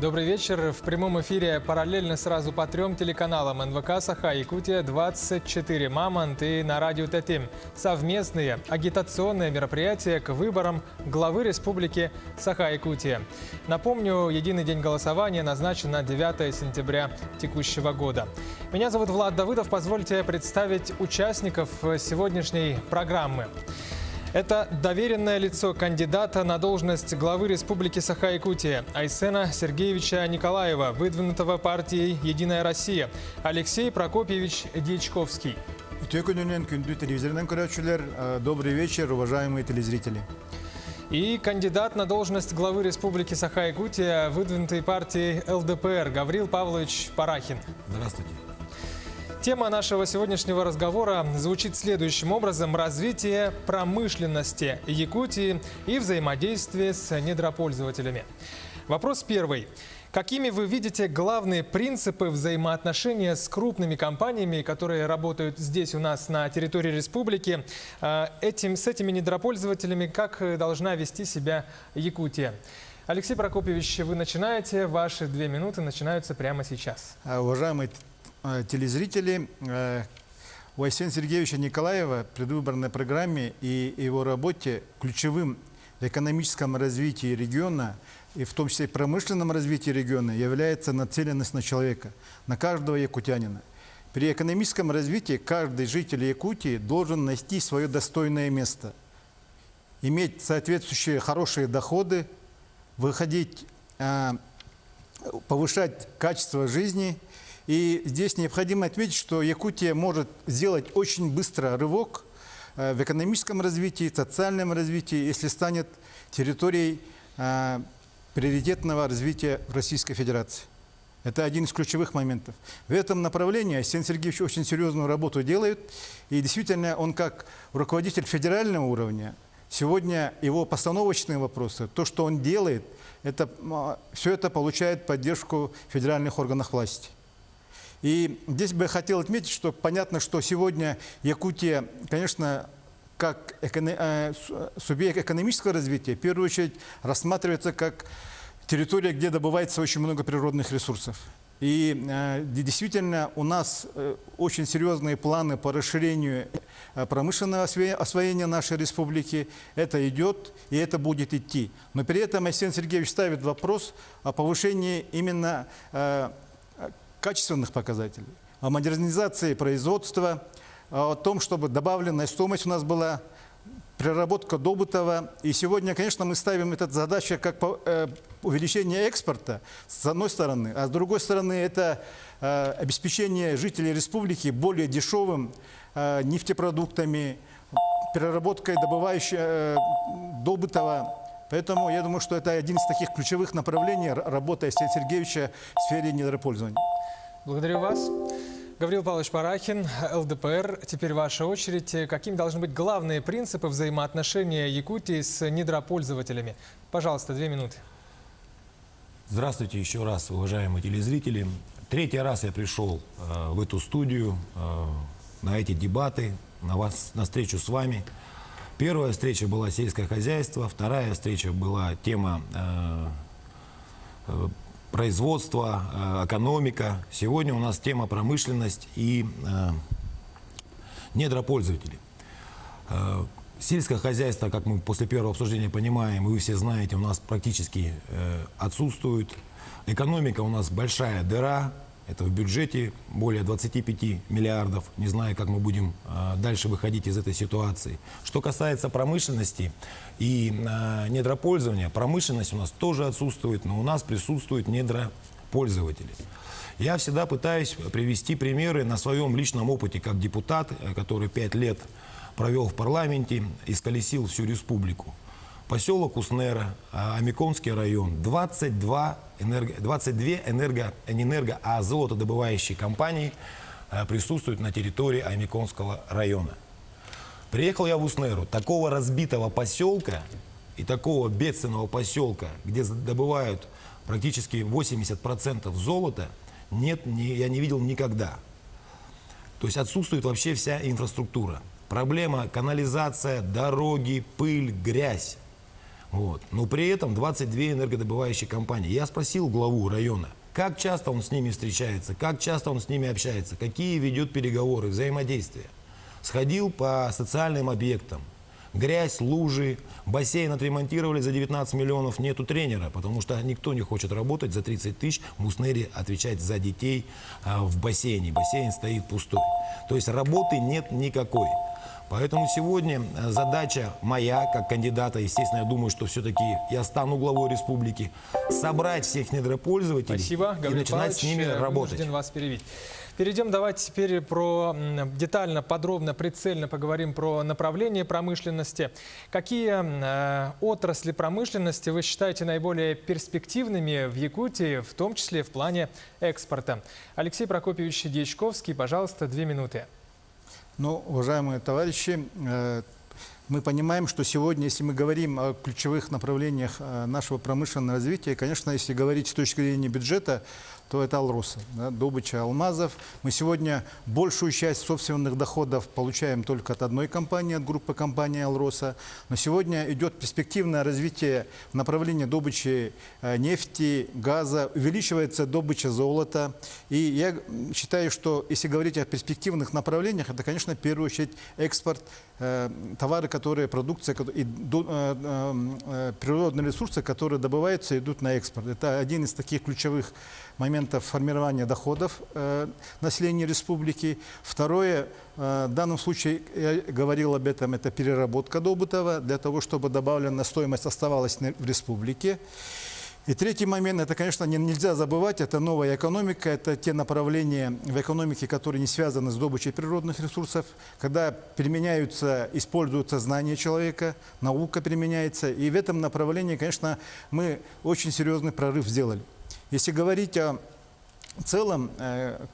Добрый вечер. В прямом эфире параллельно сразу по 3 телеканалам НВК Саха-Якутия 24, Мамонт и на радио ТТ. Совместные агитационные мероприятия к выборам главы Республики Саха-Якутия. Напомню, единый день голосования назначен на 9 сентября текущего года. Меня зовут Влад Давыдов. Позвольте представить участников сегодняшней программы. Это доверенное лицо кандидата на должность главы Республики Саха-Якутия Айсена Сергеевича Николаева, выдвинутого партией «Единая Россия», Алексей Прокопьевич Дьячковский. Добрый вечер, уважаемые телезрители. И кандидат на должность главы Республики Саха-Якутия, выдвинутый партией ЛДПР, Гаврил Павлович Парахин. Здравствуйте. Тема нашего сегодняшнего разговора звучит следующим образом: развитие промышленности Якутии и взаимодействие с недропользователями. Вопрос первый. Какими вы видите главные принципы взаимоотношения с крупными компаниями, которые работают здесь у нас на территории республики, с этими недропользователями, как должна вести себя Якутия? Алексей Прокопьевич, вы начинаете, ваши 2 минуты начинаются прямо сейчас. Уважаемые телезрители, у Айсена Сергеевича Николаева в предвыборной программе и его работе ключевым в экономическом развитии региона, и в том числе и промышленном развитии региона, является нацеленность на человека, на каждого якутянина. При экономическом развитии каждый житель Якутии должен найти свое достойное место, иметь соответствующие хорошие доходы, выходить, повышать качество жизни. И здесь необходимо отметить, что Якутия может сделать очень быстро рывок в экономическом развитии, социальном развитии, если станет территорией приоритетного развития Российской Федерации. Это один из ключевых моментов. В этом направлении Айсен Сергеевич очень серьезную работу делает. И действительно, он как руководитель федерального уровня, сегодня его постановочные вопросы, то, что он делает, все это получает поддержку федеральных органов власти. И здесь бы я хотел отметить, что понятно, что сегодня Якутия, конечно, как субъект экономического развития, в первую очередь рассматривается как территория, где добывается очень много природных ресурсов. И действительно у нас очень серьезные планы по расширению промышленного освоения нашей республики. Это идет и это будет идти. Но при этом Айсен Сергеевич ставит вопрос о повышении именно качественных показателей, о модернизации производства, о том, чтобы добавленная стоимость у нас была, переработка добытого. И сегодня, конечно, мы ставим эту задачу как увеличение экспорта, с одной стороны, а с другой стороны, это обеспечение жителей республики более дешевым нефтепродуктами, переработкой добытого. Поэтому я думаю, что это один из таких ключевых направлений работы Айсена Сергеевича в сфере недропользования. Благодарю вас. Гаврил Павлович Парахин, ЛДПР. Теперь ваша очередь. Какими должны быть главные принципы взаимоотношения Якутии с недропользователями? Пожалуйста, 2 минуты. Здравствуйте еще раз, уважаемые телезрители. 3-й раз я пришел в эту студию, на эти дебаты, на встречу с вами. Первая встреча была сельское хозяйство, вторая встреча была тема производство, экономика. Сегодня у нас тема промышленность и недропользователи. Сельское хозяйство, как мы после первого обсуждения понимаем, вы все знаете, у нас практически отсутствует. Экономика у нас большая дыра. Это в бюджете более 25 миллиардов. Не знаю, как мы будем дальше выходить из этой ситуации. Что касается промышленности и недропользования, промышленность у нас тоже отсутствует, но у нас присутствуют недропользователи. Я всегда пытаюсь привести примеры на своем личном опыте, как депутат, который 5 лет провел в парламенте, исколесил всю республику. Поселок Уснера, Амиконский район, 22 а золотодобывающие компании присутствуют на территории Амиконского района. Приехал я в Уснеру, такого разбитого поселка и такого бедственного поселка, где добывают практически 80% золота, я не видел никогда. То есть отсутствует вообще вся инфраструктура. Проблема канализация, дороги, пыль, грязь. Вот. Но при этом 22 энергодобывающие компании. Я спросил главу района, как часто он с ними встречается, как часто он с ними общается, какие ведет переговоры, взаимодействия. Сходил по социальным объектам. Грязь, лужи, бассейн отремонтировали за 19 миллионов, нету тренера, потому что никто не хочет работать за 30 тысяч в Муснере, отвечать за детей в бассейне. Бассейн стоит пустой. То есть работы нет никакой. Поэтому сегодня задача моя, как кандидата, естественно, я думаю, что все-таки я стану главой республики, собрать всех недропользователей Спасибо, и Гаврил начинать с ними Павлович, работать. вынужден вас перебить. Перейдем, давайте теперь детально, подробно, прицельно поговорим про направление промышленности. Какие отрасли промышленности вы считаете наиболее перспективными в Якутии, в том числе в плане экспорта? Алексей Прокопьевич Дьячковский, пожалуйста, 2 минуты. Ну, уважаемые товарищи, мы понимаем, что сегодня, если мы говорим о ключевых направлениях нашего промышленного развития, конечно, если говорить с точки зрения бюджета, то это Алроса, да, добыча алмазов. Мы сегодня большую часть собственных доходов получаем только от одной компании, от группы компании Алроса. Но сегодня идет перспективное развитие в направлении добычи нефти, газа, увеличивается добыча золота. И я считаю, что если говорить о перспективных направлениях, это, конечно, в первую очередь экспорт, товары, которые, продукция, и природные ресурсы, которые добываются, идут на экспорт. Это один из таких ключевых моментов формирования доходов населения республики. Второе, в данном случае, я говорил об этом, это переработка добытого, для того, чтобы добавленная стоимость оставалась в республике. И третий момент, это, конечно, нельзя забывать, это новая экономика, это те направления в экономике, которые не связаны с добычей природных ресурсов, когда применяются, используются знания человека, наука применяется. И в этом направлении, конечно, мы очень серьезный прорыв сделали. Если говорить о целом,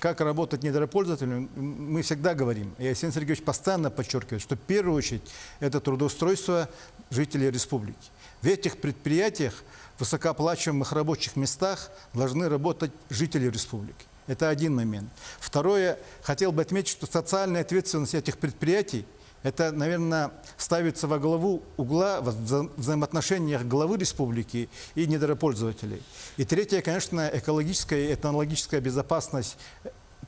как работать недропользователем, мы всегда говорим, и Арсений Сергеевич постоянно подчеркивает, что в первую очередь это трудоустройство жителей республики. В этих предприятиях, в высокооплачиваемых рабочих местах должны работать жители республики. Это один момент. Второе, хотел бы отметить, что социальная ответственность этих предприятий, это, наверное, ставится во главу угла в взаимоотношениях главы республики и недропользователей. И третье, конечно, экологическая и этнологическая безопасность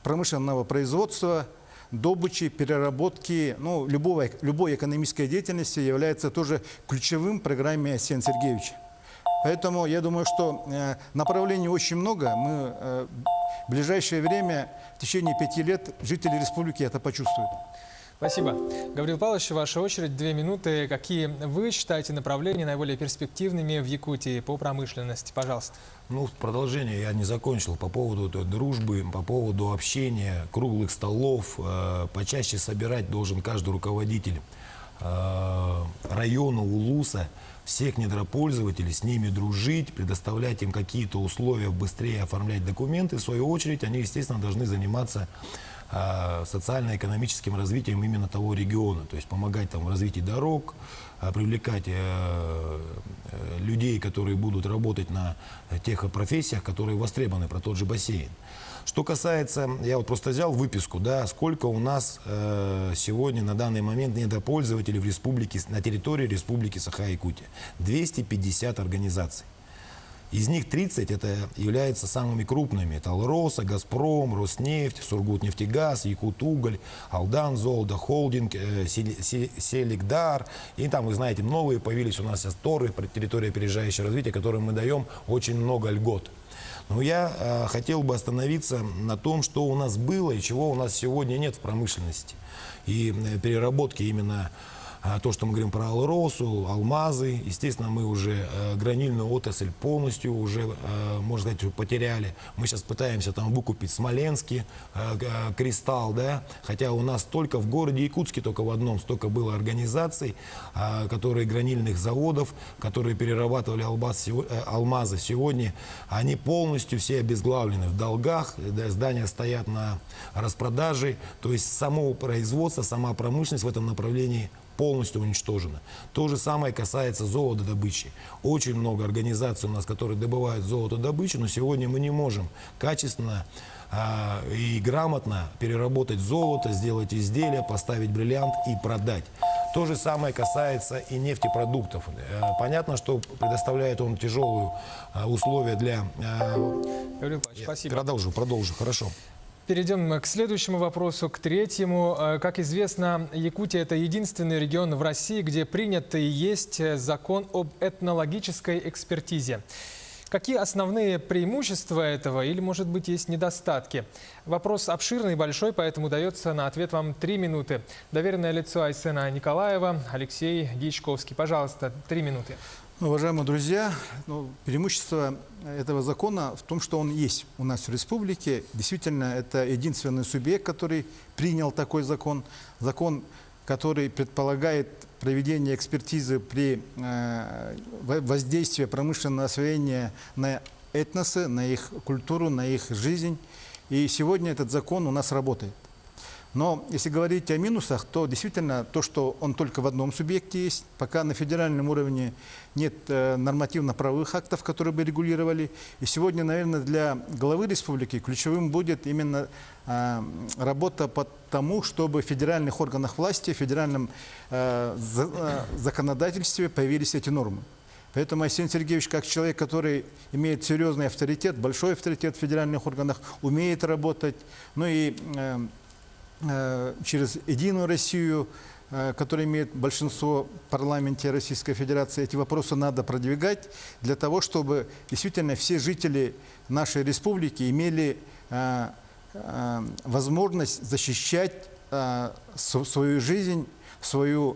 промышленного производства, добычи, переработки, ну, любой экономической деятельности является тоже ключевым в программе Арсения Сергеевича. Поэтому я думаю, что направлений очень много. Мы в ближайшее время, в течение 5 лет, жители республики это почувствуют. Спасибо. Гаврил Павлович, ваша очередь, 2 минуты. Какие вы считаете направления наиболее перспективными в Якутии по промышленности? Пожалуйста. Ну, в продолжение я не закончил по поводу дружбы, по поводу общения, круглых столов. Почаще собирать должен каждый руководитель района, улуса, всех недропользователей, с ними дружить, предоставлять им какие-то условия, быстрее оформлять документы. В свою очередь, они, естественно, должны заниматься социально-экономическим развитием именно того региона, то есть помогать там в развитии дорог, привлекать людей, которые будут работать на тех профессиях, которые востребованы, про тот же бассейн. Что касается, я вот просто взял выписку, да, сколько у нас сегодня на данный момент недропользователей в республике, на территории республики Саха-Якутия. 250 организаций. Из них 30 это являются самыми крупными. Это Алроса, Газпром, Роснефть, Сургутнефтегаз, Якутуголь, Алдан, Золото, Холдинг, Селикдар. И там, вы знаете, новые появились у нас сейчас торы, территория опережающего развития, которым мы даем очень много льгот. Но я хотел бы остановиться на том, что у нас было и чего у нас сегодня нет в промышленности. И переработки именно то, что мы говорим про Алросу, алмазы. Естественно, мы уже гранильную отрасль полностью уже, можно сказать, потеряли. Мы сейчас пытаемся там выкупить Смоленский кристалл, да? Хотя у нас только в городе Якутске, только в одном столько было организаций, которые гранильных заводов, которые перерабатывали алмазы. Сегодня они полностью все обезглавлены в долгах, здания стоят на распродаже. То есть само производство, сама промышленность в этом направлении полностью уничтожена. То же самое касается золотодобычи. Очень много организаций у нас, которые добывают золотодобычу, но сегодня мы не можем качественно и грамотно переработать золото, сделать изделие, поставить бриллиант и продать. То же самое касается и нефтепродуктов. Понятно, что предоставляет он тяжелые условия для... Гаврил Павлович, спасибо. Продолжу, хорошо. Перейдем к следующему вопросу, к третьему. Как известно, Якутия – это единственный регион в России, где принят и есть закон об этнологической экспертизе. Какие основные преимущества этого или, может быть, есть недостатки? Вопрос обширный и большой, поэтому дается на ответ вам 3 минуты. Доверенное лицо Айсена Николаева, Алексей Дьячковский. Пожалуйста, 3 минуты. Уважаемые друзья, преимущество этого закона в том, что он есть у нас в республике. Действительно, это единственный субъект, который принял такой закон. Закон, который предполагает проведение экспертизы при воздействии промышленного освоения на этносы, на их культуру, на их жизнь. И сегодня этот закон у нас работает. Но если говорить о минусах, то действительно то, что он только в одном субъекте есть, пока на федеральном уровне нет нормативно-правовых актов, которые бы регулировали. И сегодня, наверное, для главы республики ключевым будет именно работа по тому, чтобы в федеральных органах власти, в федеральном законодательстве появились эти нормы. Поэтому Арсений Сергеевич, как человек, который имеет серьезный авторитет, большой авторитет в федеральных органах, умеет работать, ну и через «Единую Россию», которая имеет большинство в парламенте Российской Федерации, эти вопросы надо продвигать для того, чтобы действительно все жители нашей республики имели возможность защищать свою жизнь, свою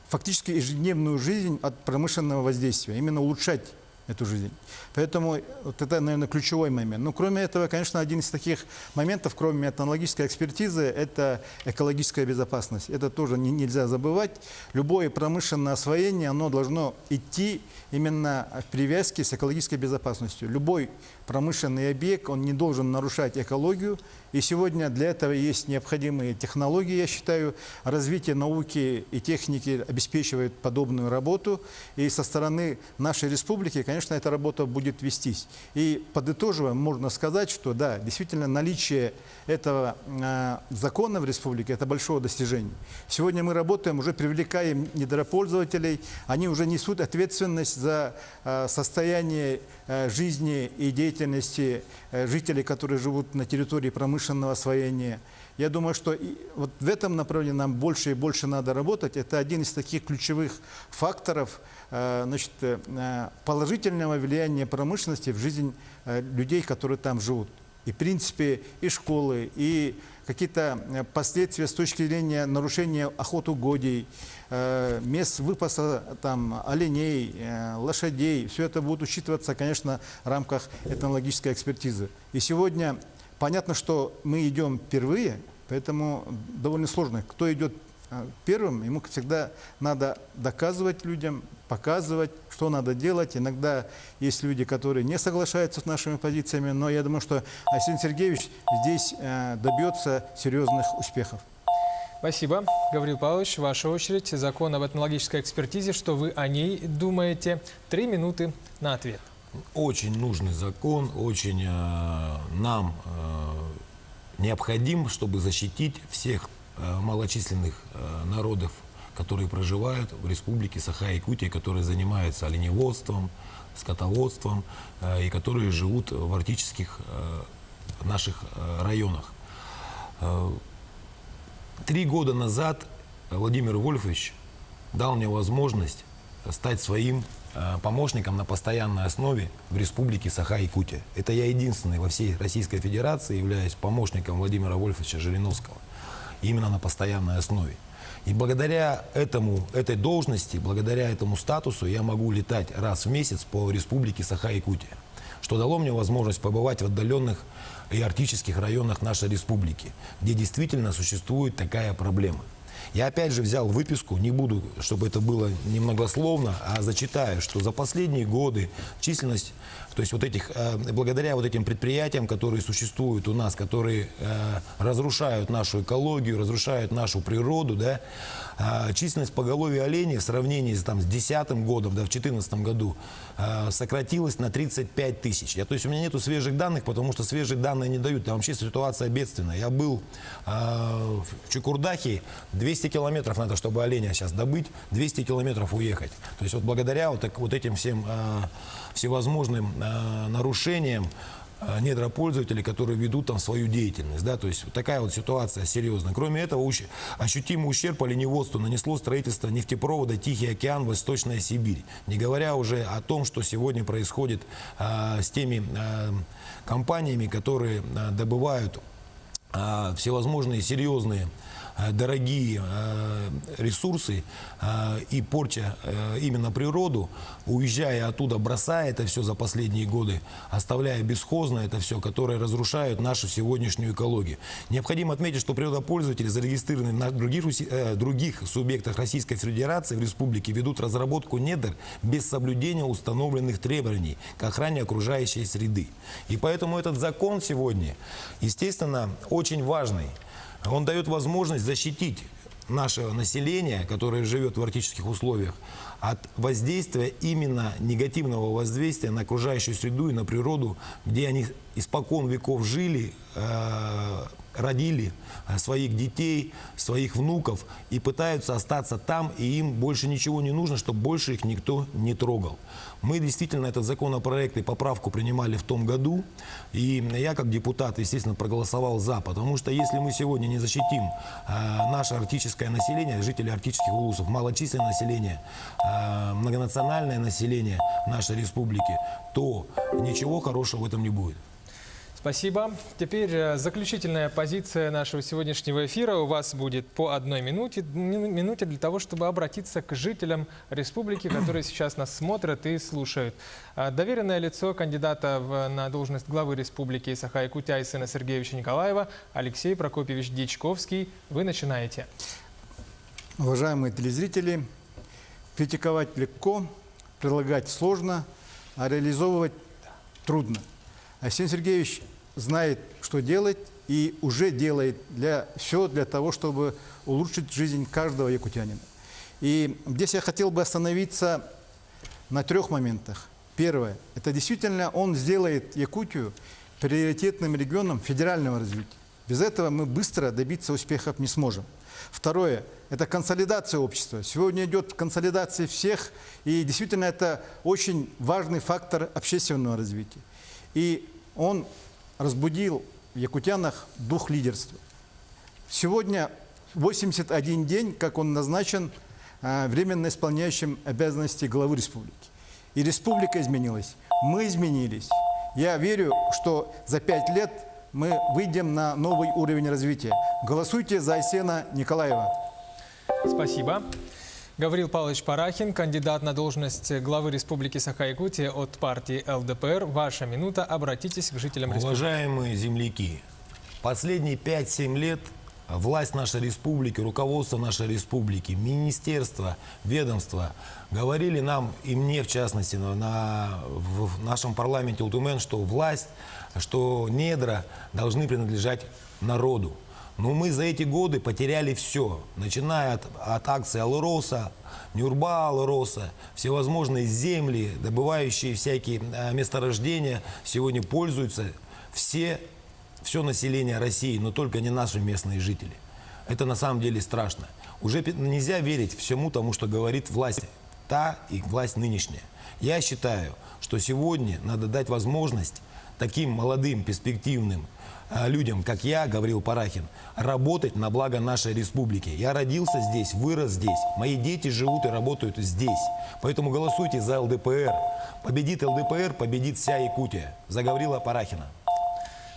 фактически ежедневную жизнь от промышленного воздействия, именно улучшать эту жизнь. Поэтому вот это, наверное, ключевой момент. Но кроме этого, конечно, один из таких моментов, кроме этнологической экспертизы, это экологическая безопасность. Это тоже нельзя забывать. Любое промышленное освоение, оно должно идти именно в привязке с экологической безопасностью. Любой промышленный объект, он не должен нарушать экологию. И сегодня для этого есть необходимые технологии, я считаю. Развитие науки и техники обеспечивает подобную работу. И со стороны нашей республики, конечно, эта работа будет вестись. И подытоживая, можно сказать, что да, действительно наличие этого закона в республике – это большое достижение. Сегодня мы работаем, уже привлекаем недропользователей, они уже несут ответственность за состояние жизни и деятельности жителей, которые живут на территории промышленного освоения. Я думаю, что вот в этом направлении нам больше и больше надо работать. Это один из таких ключевых факторов положительного влияния промышленности в жизнь людей, которые там живут. И, в принципе, и школы, и какие-то последствия с точки зрения нарушения охотугодий, мест выпаса там, оленей, лошадей. Все это будет учитываться, конечно, в рамках этнологической экспертизы. И сегодня понятно, что мы идем впервые, поэтому довольно сложно. Кто идет первым, ему всегда надо доказывать людям, показывать, что надо делать. Иногда есть люди, которые не соглашаются с нашими позициями, но я думаю, что Арсений Сергеевич здесь добьется серьезных успехов. Спасибо. Гаврил Павлович, ваша очередь. Закон об этнологической экспертизе. Что вы о ней думаете? 3 минуты на ответ. Очень нужный закон, очень нам необходим, чтобы защитить всех малочисленных народов, которые проживают в республике Саха-Якутия, которые занимаются оленеводством, скотоводством и которые живут в арктических наших районах. 3 года назад Владимир Вольфович дал мне возможность стать своим помощником на постоянной основе в республике Саха-Якутия. Это я единственный во всей Российской Федерации являюсь помощником Владимира Вольфовича Жириновского. Именно на постоянной основе. И благодаря этой должности, благодаря этому статусу я могу летать раз в месяц по республике Саха-Якутия, что дало мне возможность побывать в отдаленных и арктических районах нашей республики, где действительно существует такая проблема. Я опять же взял выписку, не буду, чтобы это было немногословно, а зачитаю, что за последние годы численность То есть вот этих, благодаря вот этим предприятиям, которые существуют у нас, которые разрушают нашу экологию, разрушают нашу природу, да, численность поголовья оленей в сравнении с 2010 годом, да, в 2014 году сократилась на 35 тысяч. То есть у меня нету свежих данных, потому что свежие данные не дают. Там вообще ситуация бедственная. Я был в Чукурдахе, 200 километров надо, чтобы оленя сейчас добыть, 200 километров уехать. То есть вот благодаря вот этим всем всевозможным нарушениям недропользователей, которые ведут там свою деятельность. Да? То есть вот такая вот ситуация серьезная. Кроме этого, ощутимый ущерб оленеводству нанесло строительство нефтепровода «Тихий океан» Восточная Сибирь. Не говоря уже о том, что сегодня происходит с теми компаниями, которые добывают всевозможные серьезные дорогие ресурсы и порча именно природу, уезжая оттуда, бросая это все за последние годы, оставляя бесхозно это все, которое разрушает нашу сегодняшнюю экологию. Необходимо отметить, что природопользователи, зарегистрированные на других субъектах Российской Федерации в республике, ведут разработку недр без соблюдения установленных требований к охране окружающей среды. И поэтому этот закон сегодня, естественно, очень важный. Он дает возможность защитить наше население, которое живет в арктических условиях, от воздействия, именно негативного воздействия на окружающую среду и на природу, где они испокон веков жили, родили своих детей, своих внуков и пытаются остаться там, и им больше ничего не нужно, чтобы больше их никто не трогал. Мы действительно этот законопроект и поправку принимали в том году, и я как депутат, естественно, проголосовал за, потому что если мы сегодня не защитим наше арктическое население, жители арктических улусов, малочисленное население, многонациональное население нашей республики, то ничего хорошего в этом не будет. Спасибо. Теперь заключительная позиция нашего сегодняшнего эфира. У вас будет по 1 минуте для того, чтобы обратиться к жителям республики, которые сейчас нас смотрят и слушают. Доверенное лицо кандидата на должность главы республики Саха-Якутия Айсена Сергеевича Николаева Алексей Прокопьевич Дичковский. Вы начинаете. Уважаемые телезрители, критиковать легко, предлагать сложно, а реализовывать трудно. Арсений Сергеевич знает, что делать, и уже делает все для того, чтобы улучшить жизнь каждого якутянина. И здесь я хотел бы остановиться на 3 моментах. Первое. Это действительно он сделает Якутию приоритетным регионом федерального развития. Без этого мы быстро добиться успехов не сможем. Второе. Это консолидация общества. Сегодня идет консолидация всех, и действительно это очень важный фактор общественного развития. И он разбудил в якутянах дух лидерства. Сегодня 81 день, как он назначен временно исполняющим обязанности главы республики. И республика изменилась, мы изменились. Я верю, что за 5 лет мы выйдем на новый уровень развития. Голосуйте за Айсена Николаева. Спасибо. Гаврил Павлович Парахин, кандидат на должность главы Республики Саха-Якутия от партии ЛДПР. Ваша минута. Обратитесь к жителям республики. Уважаемые земляки, последние 5-7 лет власть нашей республики, руководство нашей республики, министерства, ведомства говорили нам, и мне в частности, в нашем парламенте Ултумен, что власть, что недра должны принадлежать народу. Но мы за эти годы потеряли все, начиная от акции Алроса, Нюрба Алроса, всевозможные земли, добывающие всякие месторождения, сегодня пользуются все население России, но только не наши местные жители. Это на самом деле страшно. Уже нельзя верить всему тому, что говорит власть, та и власть нынешняя. Я считаю, что сегодня надо дать возможность таким молодым, перспективным людям, как я, Гаврил Парахин, работать на благо нашей республики. Я родился здесь, вырос здесь. Мои дети живут и работают здесь. Поэтому голосуйте за ЛДПР. Победит ЛДПР, победит вся Якутия. За Гаврила Парахина.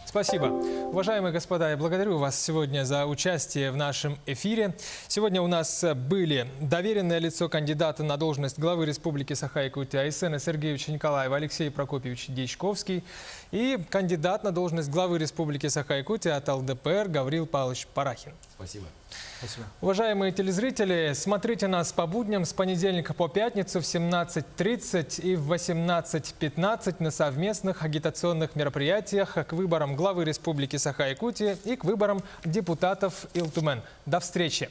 Спасибо. Уважаемые господа, я благодарю вас сегодня за участие в нашем эфире. Сегодня у нас были доверенное лицо кандидата на должность главы Республики Саха-Якутия Айсена Сергеевича Николаева Алексей Прокопьевич Дичковский и кандидат на должность главы Республики Саха-Якутия от ЛДПР Гаврил Павлович Парахин. Спасибо. Спасибо. Уважаемые телезрители, смотрите нас по будням с понедельника по пятницу в 17:30 и в 18:15 на совместных агитационных мероприятиях к выборам главы Республики Саха-Якутия и к выборам депутатов Илтумен. До встречи!